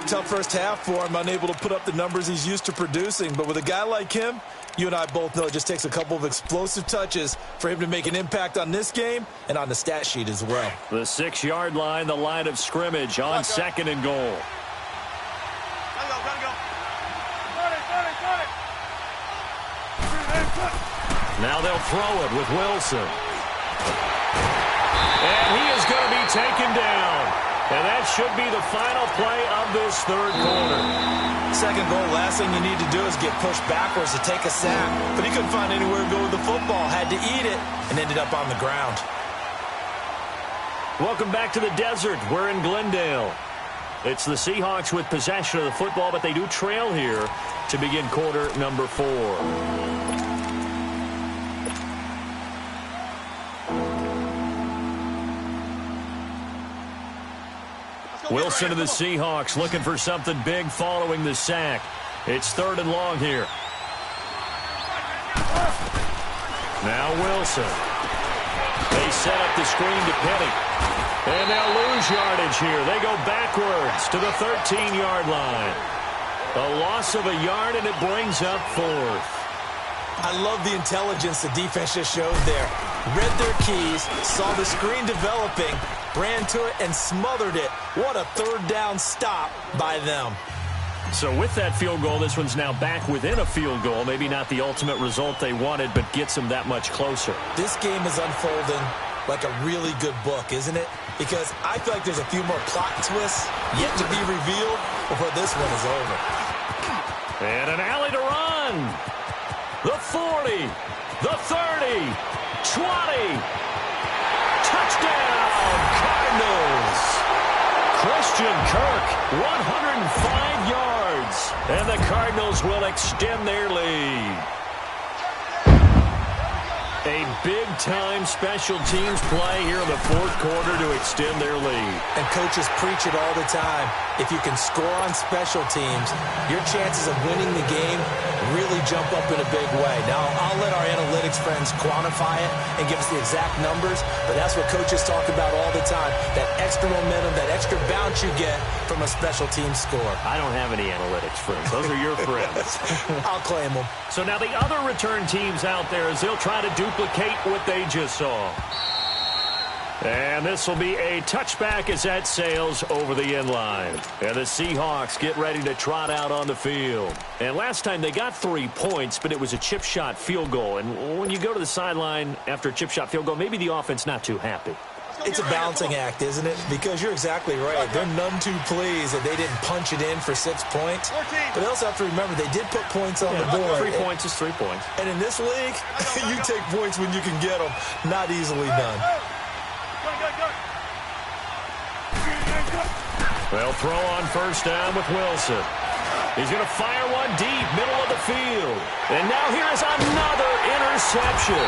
Tough first half for him, unable to put up the numbers he's used to producing. But with a guy like him, you and I both know it just takes a couple of explosive touches for him to make an impact on this game and on the stat sheet as well. The 6-yard line, the line of scrimmage on 2nd and goal. Gotta go. Got it. Now they'll throw it with Wilson. And he is going to be taken down. And that should be the final play of this 3rd quarter. 2nd goal, last thing you need to do is get pushed backwards to take a sack. But he couldn't find anywhere to go with the football. Had to eat it and ended up on the ground. Welcome back to the desert. We're in Glendale. It's the Seahawks with possession of the football, but they do trail here to begin quarter number 4. Wilson to the Seahawks looking for something big following the sack. It's 3rd and long here. Now Wilson. They set up the screen to Penny. And they'll lose yardage here. They go backwards to the 13-yard line. A loss of a yard, and it brings up 4th. I love the intelligence the defense just showed there. Read their keys, saw the screen developing, ran to it, and smothered it. What a 3rd down stop by them. So with that field goal, this one's now back within a field goal. Maybe not the ultimate result they wanted, but gets them that much closer. This game is unfolding like a really good book, isn't it? Because I feel like there's a few more plot twists yet to be revealed before this one is over. And an alley to run. The 40, the 30, 20. Touchdown, Cardinals. Christian Kirk, 105 yards. And the Cardinals will extend their lead. A big-time special teams play here in the 4th quarter to extend their lead. And coaches preach it all the time. If you can score on special teams, your chances of winning the game really jump up in a big way. Now, I'll let our analytics friends quantify it and give us the exact numbers, but that's what coaches talk about all the time, that extra momentum, that extra bounce you get from a special team score. I don't have any analytics friends. Those are your friends. I'll claim them. So now the other return teams out there as they'll try to duplicate what they just saw. And this will be a touchback as that sails over the end line. And the Seahawks get ready to trot out on the field. And last time they got 3 points, but it was a chip shot field goal. And when you go to the sideline after a chip shot field goal, maybe the offense not too happy. It's a balancing act, isn't it? Because you're exactly right. They're none too pleased that they didn't punch it in for 6 points. But they also have to remember they did put points on the board. 3 points is 3 points. And in this league, you take points when you can get them. Not easily done. They'll throw on 1st down with Wilson. He's going to fire one deep, middle of the field. And now here is another interception.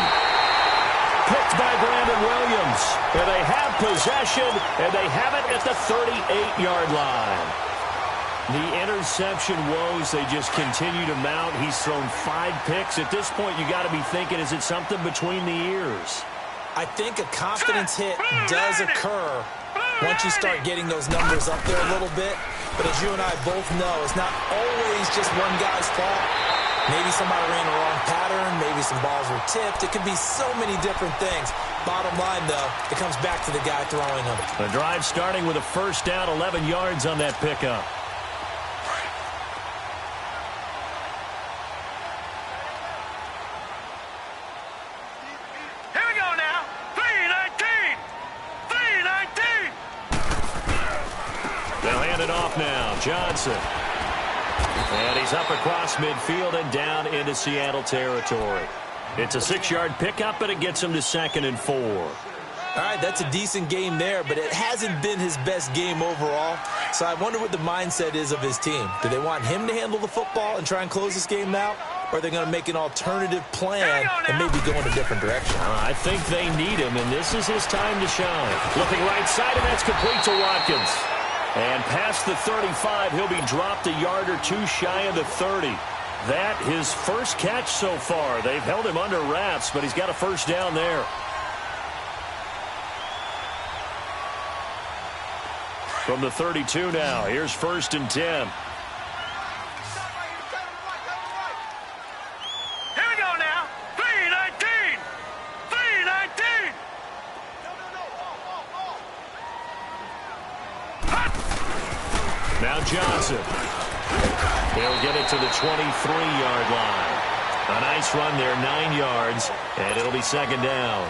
Picked by Brandon Williams. And they have possession, and they have it at the 38-yard line. The interception woes, they just continue to mount. He's thrown 5 picks. At this point, you got to be thinking, is it something between the ears? I think a confidence hit does occur once you start getting those numbers up there a little bit. But as you and I both know, it's not always just one guy's fault. Maybe somebody ran a wrong pattern. Maybe some balls were tipped. It could be so many different things. Bottom line, though, it comes back to the guy throwing them. The drive starting with a first down, 11 yards on that pickup. Here we go now. 3-19. 3-19. They'll hand it off now. Johnson. And he's up across midfield and down into Seattle territory. It's a 6-yard pickup, but it gets him to 2nd and 4. All right, that's a decent game there, but it hasn't been his best game overall. So I wonder what the mindset is of his team. Do they want him to handle the football and try and close this game out? Or are they going to make an alternative plan and maybe go in a different direction? I think they need him, and this is his time to shine. Looking right side, and that's complete to Watkins. And past the 35, he'll be dropped a yard or two shy of the 30. That his first catch so far. They've held him under wraps, but he's got a first down there. From the 32 now, here's 1st and 10. Here we go now. 3-19. 3-19. Now Johnson. He'll get it to the 23-yard line. A nice run there, 9 yards, and it'll be 2nd down.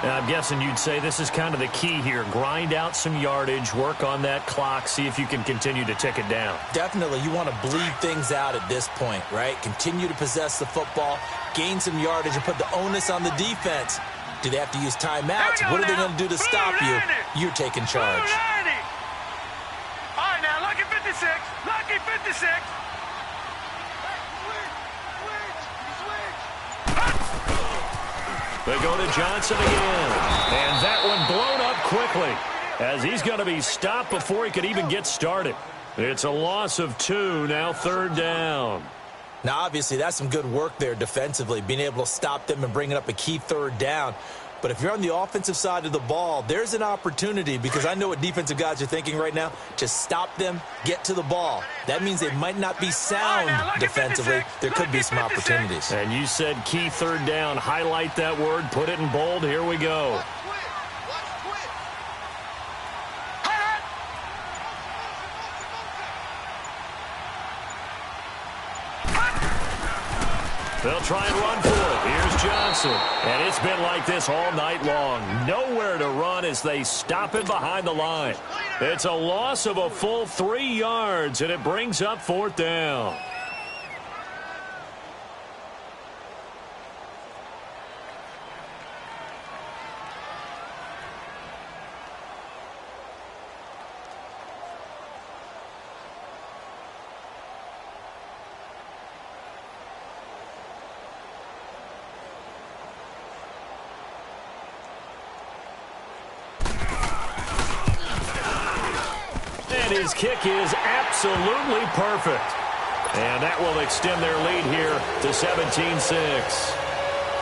And I'm guessing you'd say this is kind of the key here. Grind out some yardage, work on that clock, see if you can continue to tick it down. Definitely. You want to bleed things out at this point, right? Continue to possess the football, gain some yardage, and put the onus on the defense. Do they have to use timeouts? What are they going to do to stop you? You're taking charge. All right, now, lucky 56. Lucky 56. They go to Johnson again. And that one blown up quickly as he's going to be stopped before he could even get started. It's a loss of 2, now 3rd down. Now, obviously, that's some good work there defensively, being able to stop them and bringing up a key 3rd down. But if you're on the offensive side of the ball, there's an opportunity, because I know what defensive guys are thinking right now. Just stop them, get to the ball. That means they might not be sound defensively. There could be some opportunities. And you said key 3rd down. Highlight that word, put it in bold. Here we go. They'll try and run for it. Here's Johnson. And it's been like this all night long. Nowhere to run as they stop him behind the line. It's a loss of a full 3 yards, and it brings up 4th down. And his kick is absolutely perfect. And that will extend their lead here to 17-6.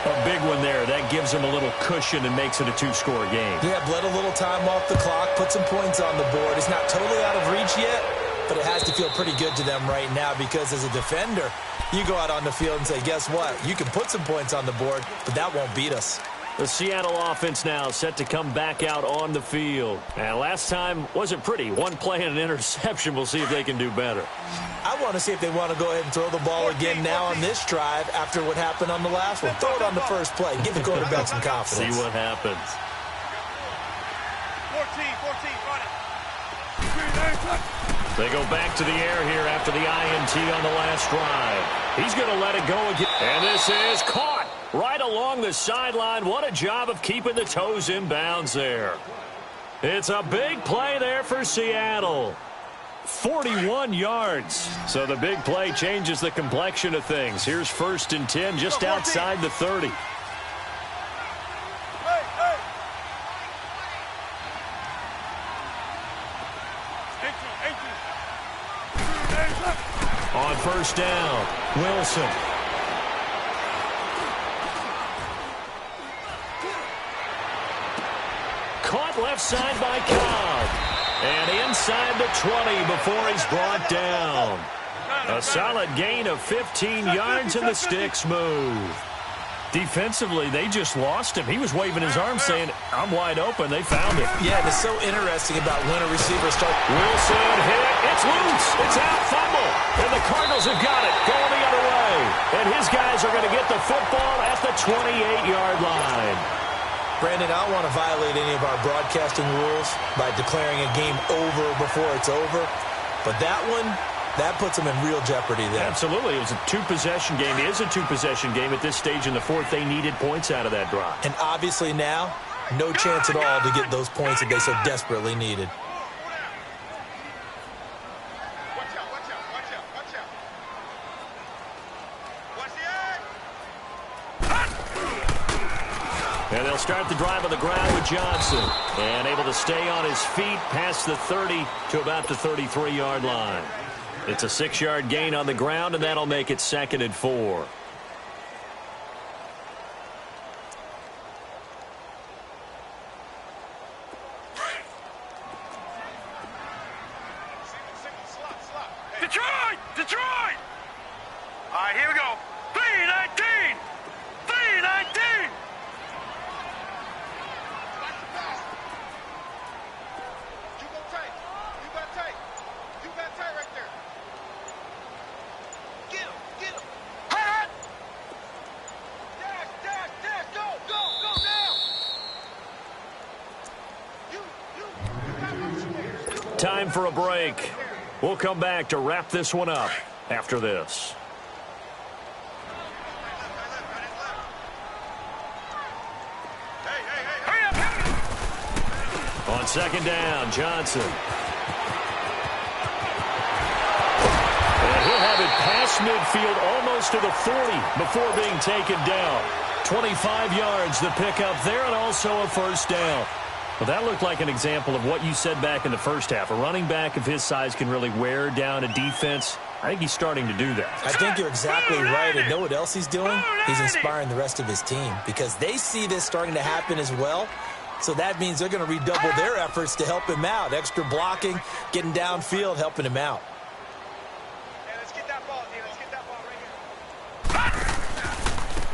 A big one there. That gives them a little cushion and makes it a 2-score game. Yeah, bled a little time off the clock, put some points on the board. It's not totally out of reach yet, but it has to feel pretty good to them right now, because as a defender, you go out on the field and say, guess what? You can put some points on the board, but that won't beat us. The Seattle offense now set to come back out on the field. And last time wasn't pretty. One play and an interception. We'll see if they can do better. I want to see if they want to go ahead and throw the ball again now on this drive after what happened on the last one. Throw it on the first play. Give the quarterback some confidence. See what happens. 14, They go back to the air here after the INT on the last drive. He's going to let it go again. And this is caught right along the sideline. What a job of keeping the toes in bounds there. It's a big play there for Seattle. 41 yards. So the big play changes the complexion of things. Here's 1st and 10 just outside the 30. On 1st down, Wilson. Caught left side by Cobb. And inside the 20 before he's brought down. A solid gain of 15 yards, and the sticks move. Defensively, they just lost him. He was waving his arms saying, I'm wide open. They found him. Yeah, and it's so interesting about when a receiver starts. Wilson hit. It's loose. It's out. Fumble. And the Cardinals have got it. Going the other way. And his guys are going to get the football at the 28-yard line. Brandon, I don't want to violate any of our broadcasting rules by declaring a game over before it's over. But that one, that puts them in real jeopardy there. Absolutely. It was a two-possession game. It is a two-possession game at this stage in the fourth. They needed points out of that drive. And obviously now, no chance at all to get those points that they so desperately needed. And they'll start the drive on the ground with Johnson. And able to stay on his feet past the 30 to about the 33-yard line. It's a 6-yard gain on the ground, and that'll make it 2nd and 4. Detroit! Detroit! All right, here we go. 3-19! 3-19! Time for a break. We'll come back to wrap this one up after this. On 2nd down, Johnson. And he'll have it past midfield almost to the 40 before being taken down. 25 yards the pickup there, and also a 1st down. Well, that looked like an example of what you said back in the first half. A running back of his size can really wear down a defense. I think he's starting to do that. I think you're exactly right. And know what else he's doing? He's inspiring the rest of his team because they see this starting to happen as well. So that means they're going to redouble their efforts to help him out. Extra blocking, getting downfield, helping him out. Let's get that ball, D. Let's get that ball right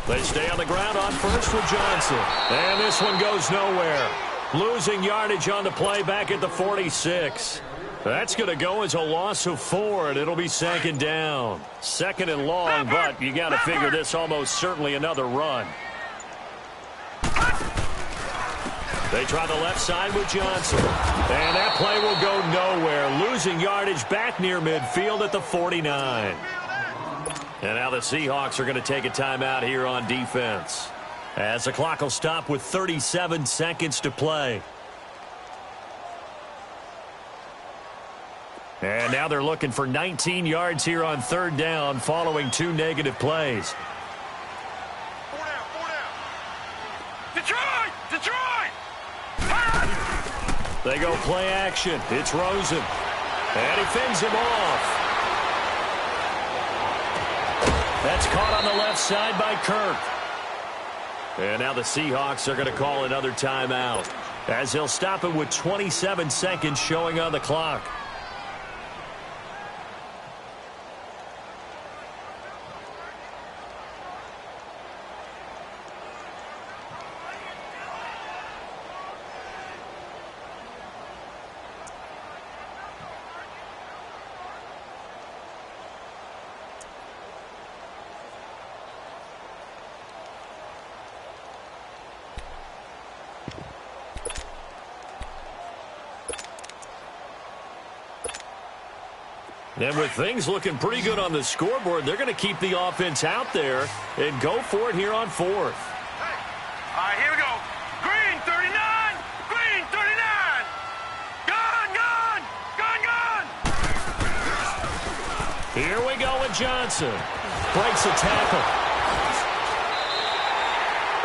here. They stay on the ground on first with Johnson. And this one goes nowhere. Losing yardage on the play back at the 46. That's going to go as a loss of 4, and it'll be 2nd down. 2nd and long, but you got to figure this almost certainly another run. They try the left side with Johnson. And that play will go nowhere. Losing yardage back near midfield at the 49. And now the Seahawks are going to take a timeout here on defense, as the clock will stop with 37 seconds to play. And now they're looking for 19 yards here on 3rd down following 2 negative plays. 4 down, 4 down. Detroit! Detroit! They go play action. It's Rosen. And he fends him off. That's caught on the left side by Kirk. And now the Seahawks are going to call another timeout, as they'll stop it with 27 seconds showing on the clock. And with things looking pretty good on the scoreboard, they're going to keep the offense out there and go for it here on 4th. All right, here we go. Green 39. Green 39. Gun, gun. Gun, gun. Here we go with Johnson. Breaks a tackle.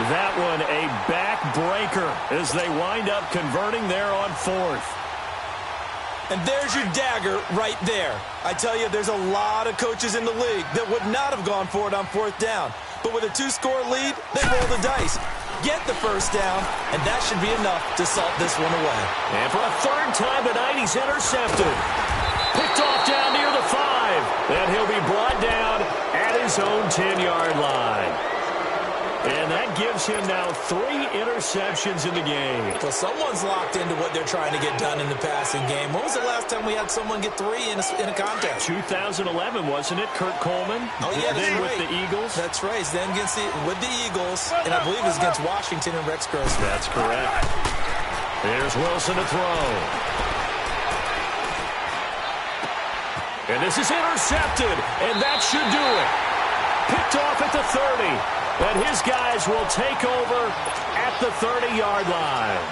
That one a backbreaker as they wind up converting there on 4th. And there's your dagger right there. I tell you, there's a lot of coaches in the league that would not have gone for it on 4th down. But with a 2-score lead, they roll the dice. Get the 1st down, and that should be enough to salt this one away. And for a 3rd time tonight, he's intercepted. Picked off down near the 5. And he'll be his own 10-yard line. And that gives him now 3 interceptions in the game. Well, someone's locked into what they're trying to get done in the passing game. When was the last time we had someone get 3 in a contest? 2011, wasn't it? Kurt Coleman? Oh, yeah, then right. with the Eagles? That's right. He's then with the Eagles, and I believe it's against Washington and Rex Grossman. That's correct. Here's Wilson to throw. And this is intercepted, and that should do it. Picked off at the 30. And his guys will take over at the 30-yard line.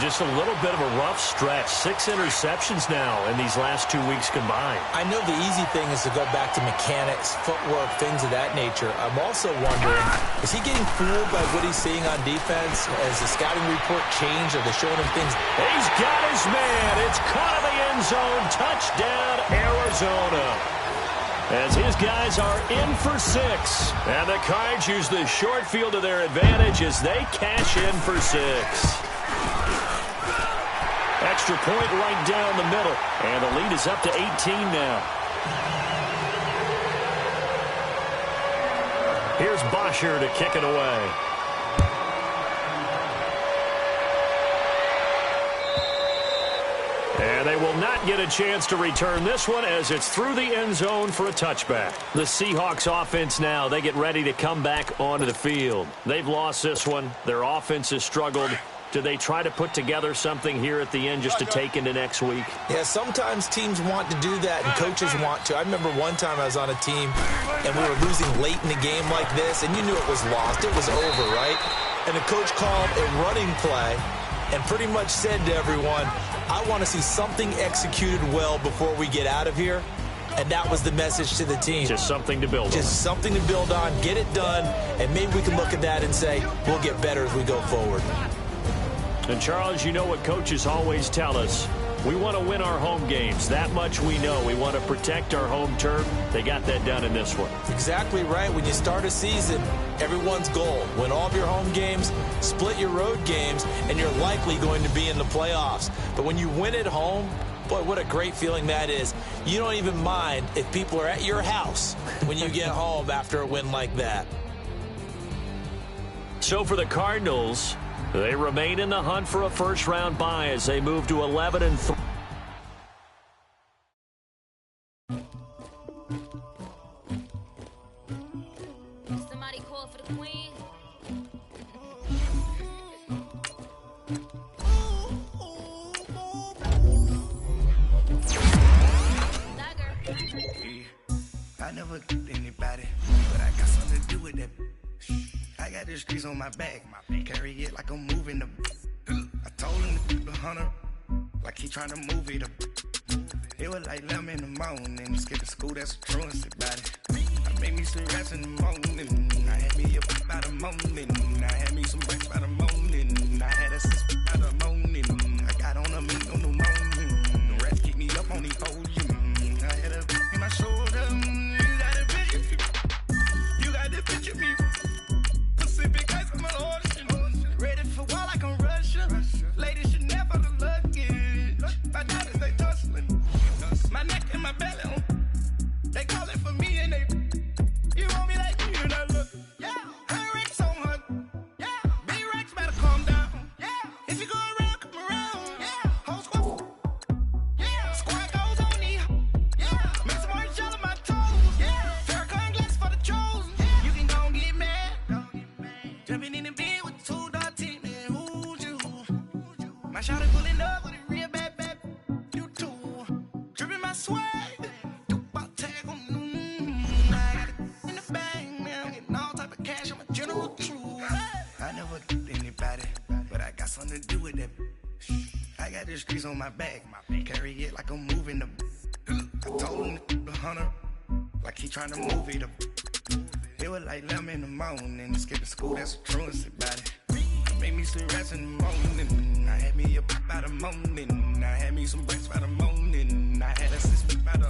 Just a little bit of a rough stretch. 6 interceptions now in these last 2 weeks combined. I know the easy thing is to go back to mechanics, footwork, things of that nature. I'm also wondering, is he getting fooled by what he's seeing on defense? Has the scouting report changed? Are they showing him things? He's got his man. It's caught in the end zone. Touchdown, Arizona. As his guys are in for 6. And the Cards use the short field to their advantage as they cash in for 6. Extra point right down the middle. And the lead is up to 18 now. Here's Bosher to kick it away. And they will not get a chance to return this one as it's through the end zone for a touchback. The Seahawks offense now, they get ready to come back onto the field. They've lost this one. Their offense has struggled. Do they try to put together something here at the end just to take into next week? Yeah, sometimes teams want to do that and coaches want to. I remember one time I was on a team and we were losing late in the game like this, and you knew it was lost. It was over, right? And the coach called a running play and pretty much said to everyone, I want to see something executed well before we get out of here. And that was the message to the team. Just something to build on. Just something to build on, get it done, and maybe we can look at that and say, we'll get better as we go forward. And, Charles, you know what coaches always tell us. We want to win our home games. That much we know. We want to protect our home turf. They got that done in this one. Exactly right. When you start a season, everyone's goal, win all of your home games, split your road games, and you're likely going to be in the playoffs. But when you win at home, boy, what a great feeling that is. You don't even mind if people are at your house when you get home after a win like that. So for the Cardinals, they remain in the hunt for a first-round bye as they move to 11-3. Somebody call for the queen. I never killed anybody, but I got something to do with that. I got the streets on my back, carry it like I'm moving the. I told him to the hunter, like he trying to move it up. It was like 11 in the morning, skip to school, that's a truancy about it. I made me some rest in the morning, I had me up by the morning, I had me some rest by the morning, I had a sis by the morning, I got on a meat on the morning, the rats keep me up on the podium, I had a in my shoulder, you got the picture me. Pacific ice on my ocean. Ready for war like I'm Russian. Ladies should never look luggage. My daughters, they tussling. My neck and my belly. They calling for me and they. You want me like you and I look. Yeah. Her Rex on her. Yeah. Big Rex better calm down. Yeah. If you go around, come around. Yeah. Whole squad. Yeah. Squad goes on me. Yeah. Make some orange gel on my toes. Yeah. Farrakhan glass for the chosen. Yeah. You can go and get mad. Jumping in the bed with 2 dark teeth, man, who's you? My shawty pulling up with a real bad, you too. Dripping my swag, about tag on I got it in the bag, man, I'm getting all type of cash, I'm a general true. I never killed anybody, but I got something to do with that. I got the streets on my back, carry it like I'm moving the. I told him to the hunter, like he trying to move it up. It was like 11 in the morning, skip to school, that's a truancy about it. Made me some rest in the morning, I had me up by the morning, I had me some breaks by the morning, I had a sis by the